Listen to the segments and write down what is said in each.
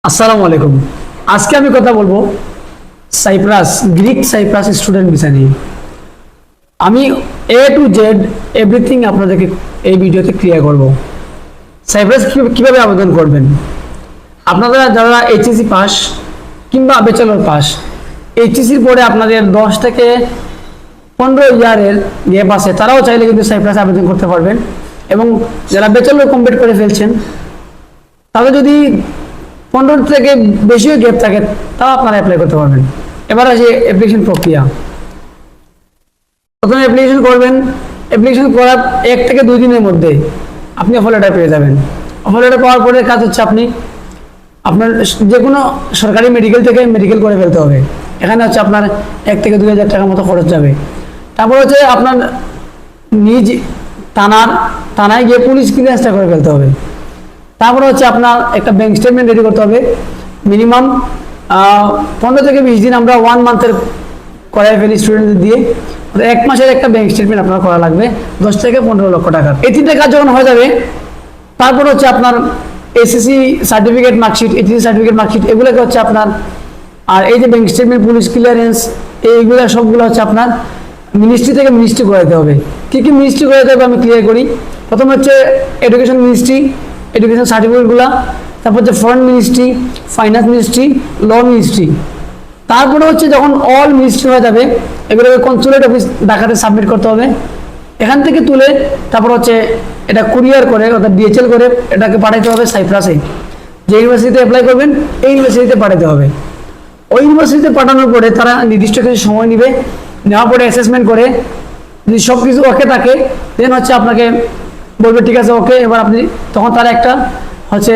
আসসালামু আলাইকুম। আজকে আমি কথা বলবো Cyprus, Greek Cyprus student visa নিয়ে। আমি এ টু জেড এভরিথিং আপনাদেরকে এই ভিডিওতে ক্লিয়ার করব। সাইপ্রাস কিভাবে আবেদন করবেন, আপনারা যারা এইচএসসি পাস কিংবা ব্যাচেলর পাস, এইচএসসির পরে আপনাদের 10 থেকে 15 ইয়ারের গ্যাপ আছে, তারাও চাইলে কিন্তু সাইপ্রাস আবেদন করতে পারবেন। এবং যারা ব্যাচেলর কমপ্লিট করে ফেলছেন, তাদের যদি 15 থেকে বেশিও গ্যাপ থাকে, তাও আপনারা অ্যাপ্লাই করতে পারবেন। এবার আসে অ্যাপ্লিকেশন প্রক্রিয়া। প্রথমে অ্যাপ্লিকেশন করবেন। অ্যাপ্লিকেশন করার 1 থেকে 2 দিনের মধ্যে আপনি অফার লেটার পেয়ে যাবেন। অফার লেটার পাওয়ার পরে কাজ হচ্ছে আপনি আপনার যে কোনো সরকারি মেডিকেল থেকে মেডিকেল করে ফেলতে হবে। এখানে হচ্ছে আপনার 1 থেকে 2 হাজার টাকার মতো খরচ যাবে। তারপর হচ্ছে আপনার নিজ থানায় গিয়ে পুলিশ ক্লিয়ারেন্সটা করে ফেলতে হবে। তারপরে হচ্ছে আপনার একটা ব্যাংক স্টেটমেন্ট রেডি করতে হবে। মিনিমাম 15 থেকে 20 দিন আমরা 1 মান্থের করাই ফেলি স্টুডেন্টদের দিয়ে। 1 মাসের একটা ব্যাংক স্টেটমেন্ট আপনার করা লাগবে 10 থেকে 15 লক্ষ টাকার। এই 3টে কাজ যখন হয়ে যাবে, তারপর হচ্ছে আপনার SSC certificate marksheet, HSC certificate marksheet, এগুলোকে হচ্ছে আপনার, আর এই যে ব্যাংক স্টেটমেন্ট, পুলিশ ক্লিয়ারেন্স, এইগুলো সবগুলো হচ্ছে আপনার মিনিস্ট্রি থেকে মিনিস্ট্রি করাতে হবে। কী কী মিনিস্ট্রি করাতে হবে আমি ক্লিয়ার করি। প্রথম হচ্ছে এডুকেশন মিনিস্ট্রি, এডুকেশন সার্টিফিকেটগুলো, তারপর হচ্ছে foreign ministry, finance ministry, law ministry. তারপরে হচ্ছে যখন অল মিনিস্ট্রি হয়ে যাবে, এগুলোকে কনসুলেট অফিস ঢাকাতে সাবমিট করতে হবে। এখান থেকে তুলে তারপর হচ্ছে এটা কুরিয়ার করে, অর্থাৎ ডিএচএল করে এটাকে পাঠাতে হবে সাইপ্রাসে। যে ইউনিভার্সিটিতে অ্যাপ্লাই করবেন এই ইউনিভার্সিটিতে পাঠাতে হবে। ওই ইউনিভার্সিটিতে পাঠানোর পরে তারা নির্দিষ্ট কিছু সময় নেবে, নেওয়ার পরে অ্যাসেসমেন্ট করে যদি সব কিছু ওকে থাকে, দেন হচ্ছে আপনাকে বলবে ঠিক আছে ওকে। এবার আপনি তখন তারা একটা হচ্ছে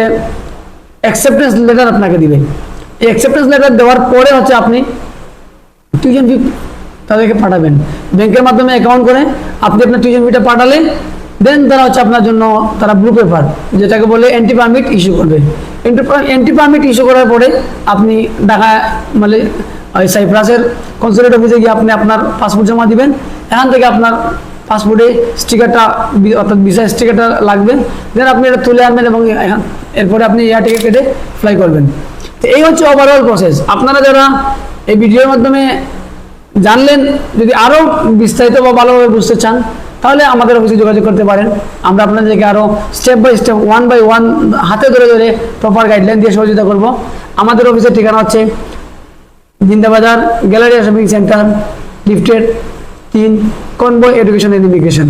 অ্যাকসেপ্টেন্স লেটার আপনাকে দিবে। এই অ্যাকসেপ্টেন্স লেটার দেওয়ার পরে হচ্ছে আপনি টিউশন ফি তাদেরকে পাঠাবেন ব্যাংকের মাধ্যমে অ্যাকাউন্ট করে। আপনি আপনার টিউশন ফিটা পাঠালে দেন তারা হচ্ছে আপনার জন্য তারা ব্লু পেপার, যেটাকে বলে এন্ট্রি পারমিট, ইস্যু করবে। এন্ট্রি পারমিট ইস্যু করার পরে আপনি ঢাকা মানে ওই সাইপ্রাসের কনসুলেট অফিসে গিয়ে আপনি আপনার পাসপোর্ট জমা দিবেন। এখান থেকে আপনার পাসপোর্টে স্টিকারটা, অর্থাৎ ভিসা স্টিকারটা লাগবে। দেন আপনি এটা তুলে আনবেন এবং এরপরে আপনি এয়ার টিকিট কেটে ফ্লাই করবেন। তো এই হচ্ছে ওভারঅল প্রসেস। আপনারা যারা এই ভিডিওর মাধ্যমে জানলেন, যদি আরও বিস্তারিত বা ভালোভাবে বুঝতে চান, তাহলে আমাদের অফিসে যোগাযোগ করতে পারেন। আমরা আপনাদেরকে আরও স্টেপ বাই স্টেপ, 1 বাই 1 হাতে ধরে ধরে প্রপার গাইডলাইন দিয়ে সহযোগিতা করব। আমাদের অফিসের ঠিকানা হচ্ছে Zindabazar, Galleria shopping centre, lifted 3, Convoy Education and immigration.